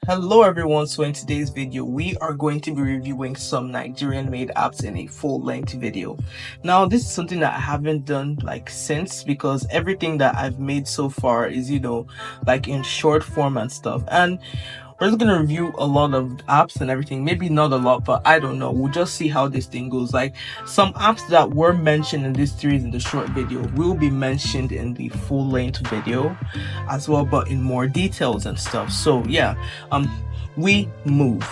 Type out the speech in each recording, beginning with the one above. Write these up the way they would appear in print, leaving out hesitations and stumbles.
Hello everyone, so in today's video we are going to be reviewing some Nigerian made apps in a full-length video. Now this is something that I haven't done since, because everything that I've made so far is like in short form and stuff, and we're just gonna review a lot of apps and everything. Maybe not a lot, but I don't know, we'll just see how this thing goes. Like, some apps that were mentioned in this series in the short video will be mentioned in the full-length video as well, but in more details and stuff. So yeah, we move.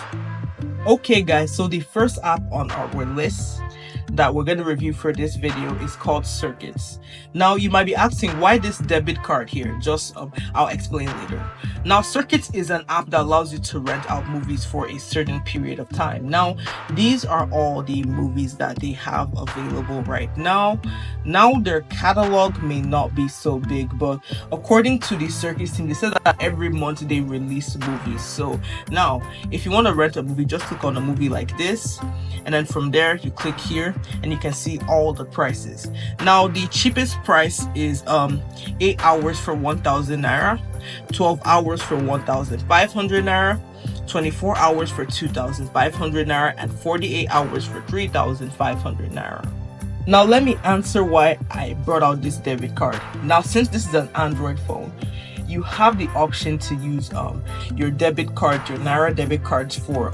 Okay guys, so the first app on our list that we're going to review for this video is called Strakkx. Now you might be asking, why this debit card here? I'll explain later. Now Strakkx is an app that allows you to rent out movies for a certain period of time. Now these are all the movies that they have available right now. Now their catalog may not be so big, but according to the Strakkx team, they said that every month they release movies. So now if you want to rent a movie, just click on a movie like this, and then from there you click here and you can see all the prices. Now the cheapest price is 8 hours for 1,000 naira, 12 hours for 1,500 naira, 24 hours for 2,500 naira, and 48 hours for 3,500 naira. Now let me answer why I brought out this debit card. Now since this is an Android phone, you have the option to use your debit card, your Naira debit cards for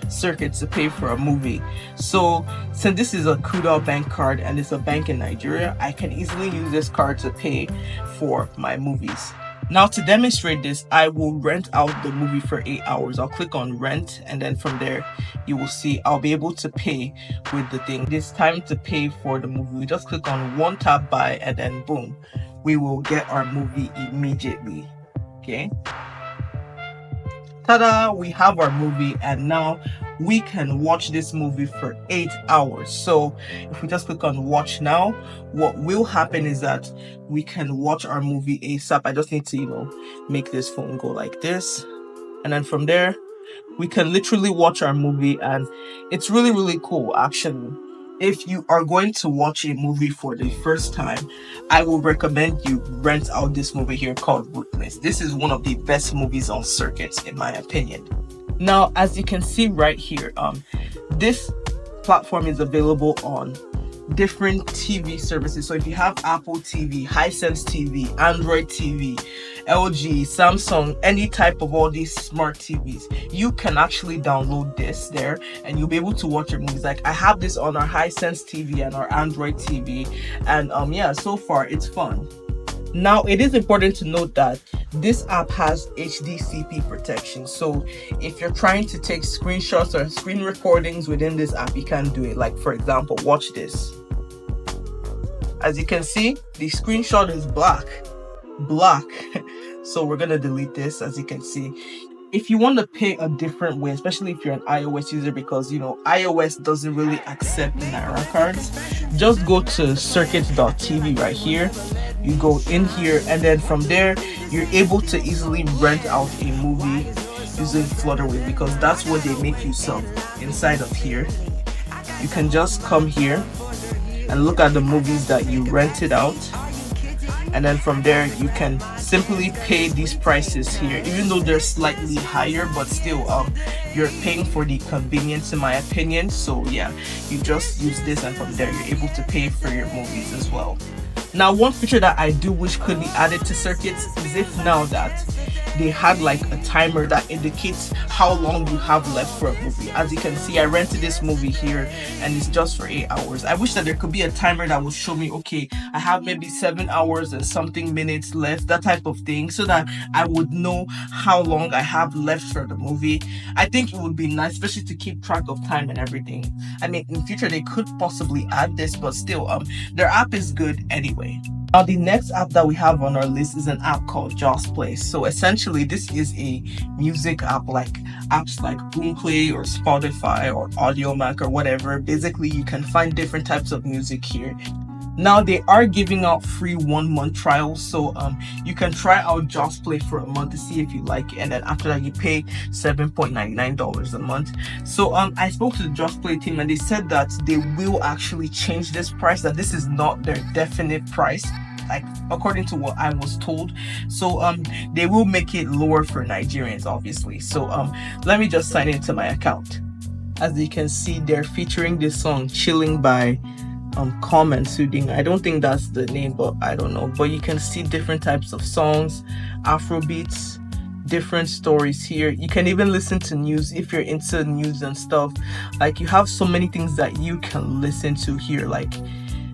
Strakkx to pay for a movie. So since this is a Kuda bank card and it's a bank in Nigeria, I can easily use this card to pay for my movies. Now to demonstrate this, I will rent out the movie for 8 hours. I'll click on rent, and then from there you will see I'll be able to pay with the thing. It's time to pay for the movie. We just click on one tap buy, and then boom, we will get our movie immediately. Okay, ta-da, we have our movie, and now we can watch this movie for 8 hours. So if we just click on watch now, what will happen is that we can watch our movie ASAP. I just need to make this phone go like this, and then from there we can literally watch our movie, and it's really cool. Actually, if you are going to watch a movie for the first time, I will recommend you rent out this movie here called Ruthless. This is one of the best movies on Strakkx in my opinion. Now as you can see right here, this platform is available on different TV services. So if you have Apple TV, Hisense TV, Android TV, LG, Samsung, any type of all these smart TVs, you can actually download this there and you'll be able to watch your movies. Like, I have this on our Hisense TV and our Android TV, and yeah, so far it's fun. Now it is important to note that this app has HDCP protection, so if you're trying to take screenshots or screen recordings within this app, you can do it. Like, for example, watch this. As you can see, the screenshot is black. So we're gonna delete this. As you can see, if you want to pay a different way, especially if you're an iOS user, because iOS doesn't really accept Naira cards, just go to Strakkx.tv right here. You go in here, and then from there you're able to easily rent out a movie using Flutterwave, because that's what they make use of inside of here. You can just come here and look at the movies that you rented out, and then from there you can simply pay these prices here, even though they're slightly higher, but still you're paying for the convenience in my opinion. So yeah, you just use this, and from there you're able to pay for your movies as well. Now one feature that I do wish could be added to Strakkx is if now that they had like a timer that indicates how long you have left for a movie. As you can see, I rented this movie here and it's just for 8 hours. I wish that there could be a timer that will show me, okay, I have maybe 7 hours and something minutes left, that type of thing, so that I would know how long I have left for the movie. I think it would be nice, especially to keep track of time and everything. I mean, in future they could possibly add this, but still, their app is good anyway. Now the next app that we have on our list is an app called Josplay. So essentially this is a music app, like apps like Boomplay or Spotify or Audiomack or whatever. Basically you can find different types of music here. Now they are giving out free 1-month trials, so you can try out Josplay for a month to see if you like it, and then after that you pay $7.99 a month. So I spoke to the Josplay team and they said that they will actually change this price, that this is not their definite price. like according to what I was told. So they will make it lower for Nigerians, obviously. So let me just sign into my account. As you can see, they're featuring this song Chilling by Calm and Soothing. I don't think that's the name, but I don't know. But you can see different types of songs, Afrobeats, different stories here. You can even listen to news if you're into news and stuff. Like, you have so many things that you can listen to here. Like,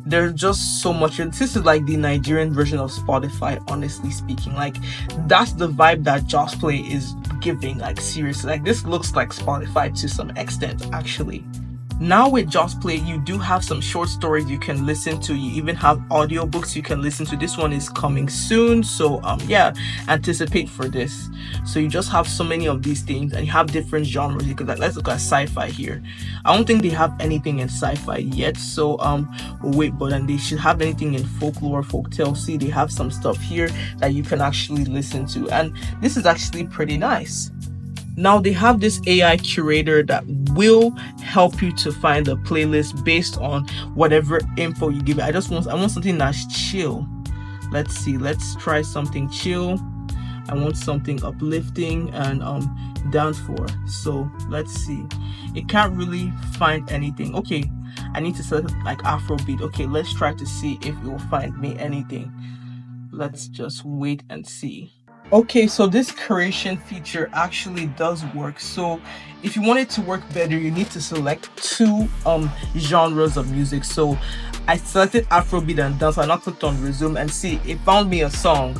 there's just so much. This is like the Nigerian version of Spotify, honestly speaking. Like, that's the vibe that Josplay is giving. Like, seriously, like, this looks like Spotify to some extent, actually. Now with Josplay, you do have some short stories you can listen to. You even have audiobooks you can listen to. This one is coming soon, so yeah, anticipate for this. So you just have so many of these things, and you have different genres. You could, like, let's look at sci-fi here. I don't think they have anything in sci-fi yet, so we'll wait, but then they should have anything in folklore, folktale. See, they have some stuff here that you can actually listen to, and this is actually pretty nice. Now they have this AI curator that will help you to find a playlist based on whatever info you give it. I want something that's chill. Let's see, let's try something chill. I want something uplifting and down for. So let's see. It can't really find anything. Okay, I need to select like Afrobeat. Okay, let's try to see if it will find me anything. Let's just wait and see. Okay, so this curation feature actually does work. So if you want it to work better, you need to select two genres of music. So I selected Afrobeat and dance. I now clicked on resume, and see, it found me a song.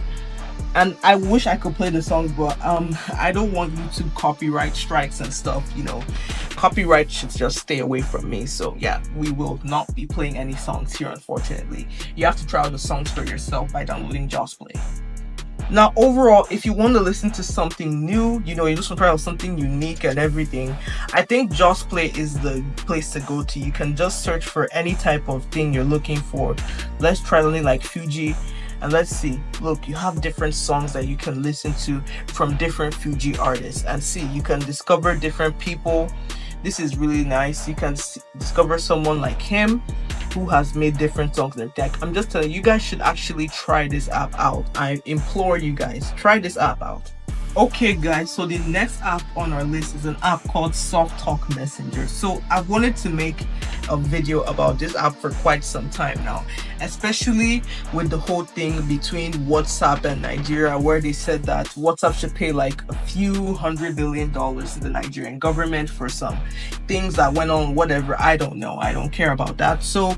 And I wish I could play the song, but I don't want YouTube copyright strikes and stuff, you know. Copyright should just stay away from me. So yeah, we will not be playing any songs here, unfortunately. You have to try out the song store yourself by downloading Josplay. Now, overall, if you want to listen to something new, you know, you just want to try out something unique and everything, I think Josplay is the place to go to. You can just search for any type of thing you're looking for. Let's try something like Fuji, and let's see. Look, you have different songs that you can listen to from different Fuji artists, and see, you can discover different people. This is really nice. You can discover someone like him who has made different songs in the deck. I'm just telling you, you guys should actually try this app out. I implore you guys, try this app out. Okay guys, so the next app on our list is an app called SoftTalk Messenger. So I've wanted to make a video about this app for quite some time now, especially with the whole thing between WhatsApp and Nigeria, where they said that WhatsApp should pay like a few $100 billion to the Nigerian government for some things that went on, whatever. I don't know, I don't care about that. So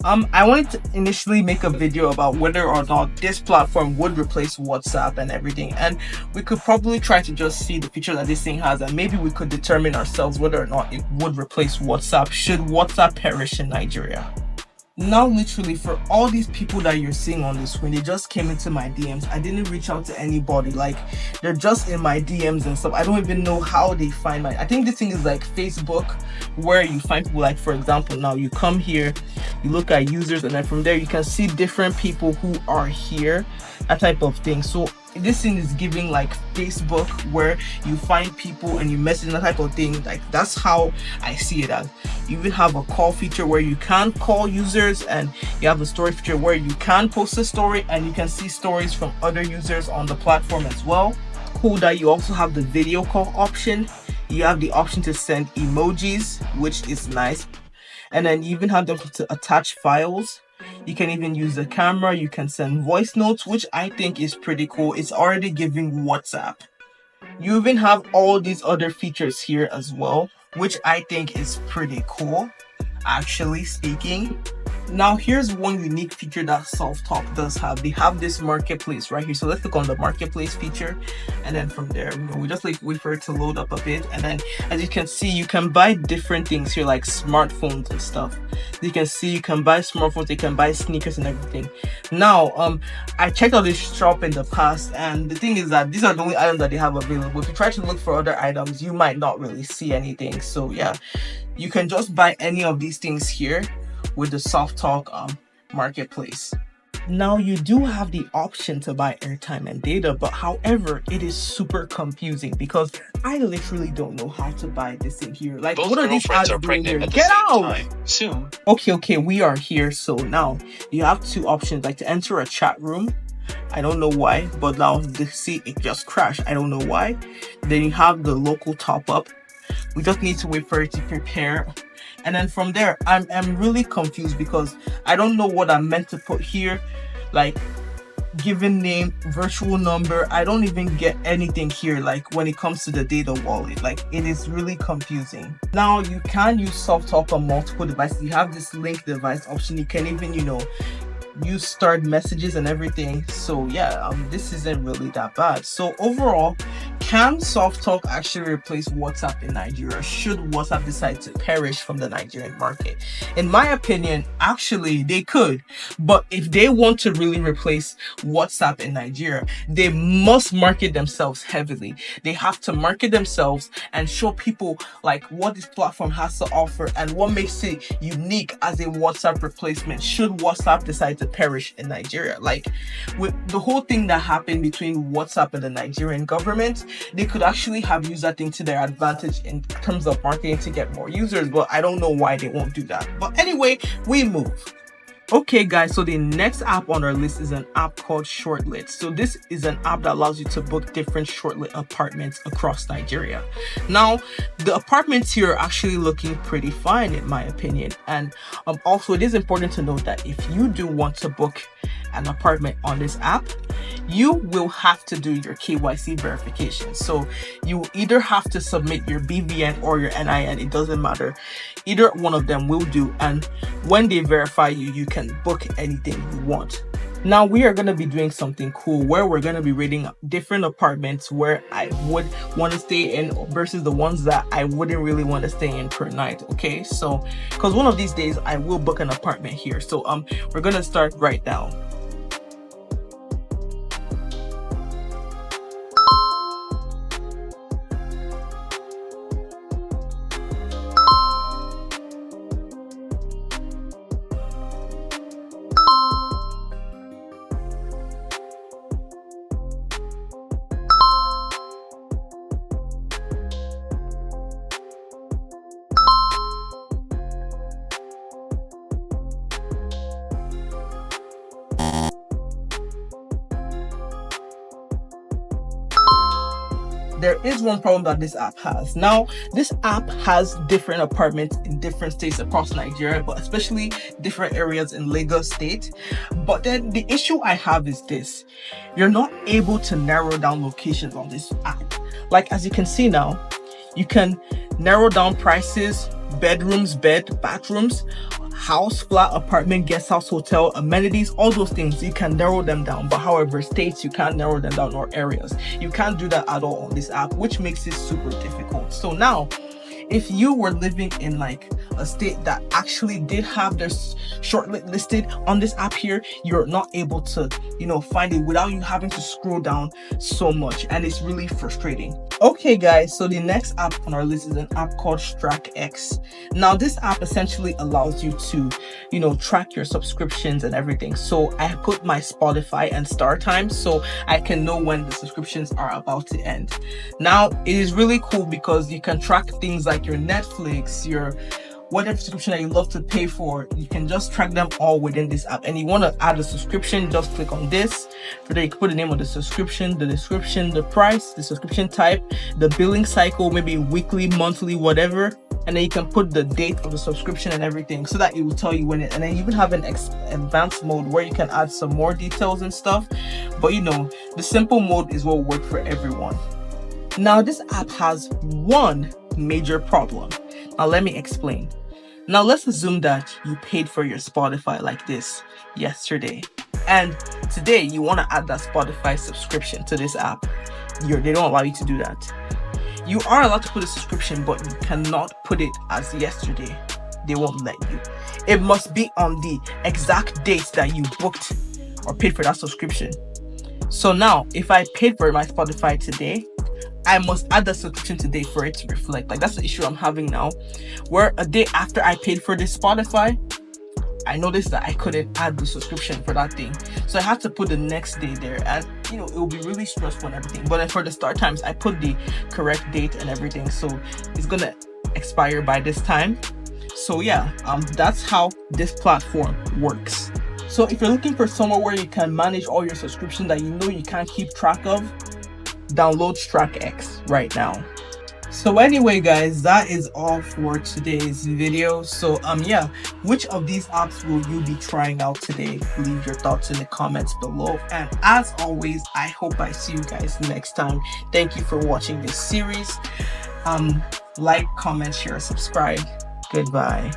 I wanted to initially make a video about whether or not this platform would replace WhatsApp and everything, and we could probably try to just see the feature that this thing has, and maybe we could determine ourselves whether or not it would replace WhatsApp should WhatsApp perish in Nigeria. Now, literally, for all these people that you're seeing on the screen, they just came into my DMs. I didn't reach out to anybody. Like, they're just in my DMs and stuff. I don't even know how they find I think this thing is like Facebook, where you find people. Like, for example, now you come here, you look at users, and then from there you can see different people who are here, that type of thing. So this thing is giving like Facebook, where you find people and you message, that type of thing. Like, that's how I see it as. You even have a call feature where you can call users, and you have a story feature where you can post a story and you can see stories from other users on the platform as well. Cool that you also have the video call option. You have the option to send emojis, which is nice, and then you even have the option to attach files. You can even use the camera. You can send voice notes, which I think is pretty cool. It's already giving WhatsApp. You even have all these other features here as well, which I think is pretty cool, actually speaking. Now, here's one unique feature that SoftTalk does have. They have this marketplace right here. So let's click on the marketplace feature, and then from there, we just like wait for it to load up a bit. And then, as you can see, you can buy different things here, like smartphones and stuff. You can see you can buy smartphones, you can buy sneakers and everything. Now, I checked out this shop in the past, and the thing is that these are the only items that they have available. If you try to look for other items, you might not really see anything. So yeah, you can just buy any of these things here with the SoftTalk marketplace. Now you do have the option to buy airtime and data, but however, it is super confusing because I literally don't know how to buy this in here. Like, Both what are these girlfriends ads are doing here? pregnant at the Get same out! time. Soon. Okay, we are here. So now you have two options, like to enter a chat room. I don't know why, but now see it just crashed. I don't know why. Then you have the local top up. We just need to wait for it to prepare. And then from there, I'm really confused because I don't know what I'm meant to put here. Like, given name, virtual number, I don't even get anything here. Like, when it comes to the data wallet, like, it is really confusing. Now you can use SoftTalk on multiple devices. You have this link device option. You can even, use start messages and everything. So yeah, this isn't really that bad. So overall, can SoftTalk actually replace WhatsApp in Nigeria? Should WhatsApp decide to perish from the Nigerian market? In my opinion, actually they could. But if they want to really replace WhatsApp in Nigeria, they must market themselves heavily. They have to market themselves and show people like what this platform has to offer and what makes it unique as a WhatsApp replacement should WhatsApp decide to perish in Nigeria. Like, with the whole thing that happened between WhatsApp and the Nigerian government, they could actually have used that thing to their advantage in terms of marketing to get more users, but I don't know why they won't do that. But anyway, we move. Okay guys, so the next app on our list is an app called Shortlet. So this is an app that allows you to book different Shortlet apartments across Nigeria. Now, the apartments here are actually looking pretty fine in my opinion. And also it is important to note that if you do want to book an apartment on this app, you will have to do your KYC verification. So you either have to submit your BVN or your NIN, it doesn't matter. Either one of them will do, and when they verify you, you can book anything you want. Now we are going to be doing something cool where we're going to be rating different apartments where I would want to stay in versus the ones that I wouldn't really want to stay in per night. Okay, so because one of these days I will book an apartment here. So we're going to start right now. There is one problem that this app has. Now, this app has different apartments in different states across Nigeria, but especially different areas in Lagos State. But then the issue I have is this: you're not able to narrow down locations on this app. Like, as you can see now, you can narrow down prices, bedrooms, bathrooms, house, flat, apartment, guest house, hotel, amenities, all those things, you can narrow them down. But however, states, you can't narrow them down, or areas. You can't do that at all on this app, which makes it super difficult. So now, if you were living in like a state that actually did have their shortlet listed on this app here, you're not able to, find it without you having to scroll down so much, and it's really frustrating. Okay guys, so the next app on our list is an app called Strakkx. Now this app essentially allows you to, track your subscriptions and everything. So I put my Spotify and start time so I can know when the subscriptions are about to end. Now it is really cool because you can track things like your Netflix, your whatever subscription that you love to pay for. You can just track them all within this app. And you want to add a subscription, just click on this. For there you can put the name of the subscription, the description, the price, the subscription type, the billing cycle, maybe weekly, monthly, whatever. And then you can put the date of the subscription and everything so that it will tell you when it. And then you even have an advanced mode where you can add some more details and stuff. But the simple mode is what will work for everyone. Now this app has one major problem. Now let me explain. Now let's assume that you paid for your Spotify like this yesterday, and today you want to add that Spotify subscription to this app. They don't allow you to do that. You are allowed to put a subscription, but you cannot put it as yesterday. They won't let you. It must be on the exact date that you booked or paid for that subscription. So now, if I paid for my Spotify today, I must add the subscription today for it to reflect. Like, that's the issue I'm having now, where a day after I paid for this Spotify, I noticed that I couldn't add the subscription for that thing, so I had to put the next day there, and you know, it will be really stressful and everything. But then for the start times, I put the correct date and everything, so it's gonna expire by this time. So yeah, that's how this platform works. So if you're looking for somewhere where you can manage all your subscriptions that you know you can't keep track of, download Strakkx right now. So anyway guys, that is all for today's video. So yeah, which of these apps will you be trying out today? Leave your thoughts in the comments below, and as always, I hope I see you guys next time. Thank you for watching this series. Like, comment, share, subscribe. Goodbye.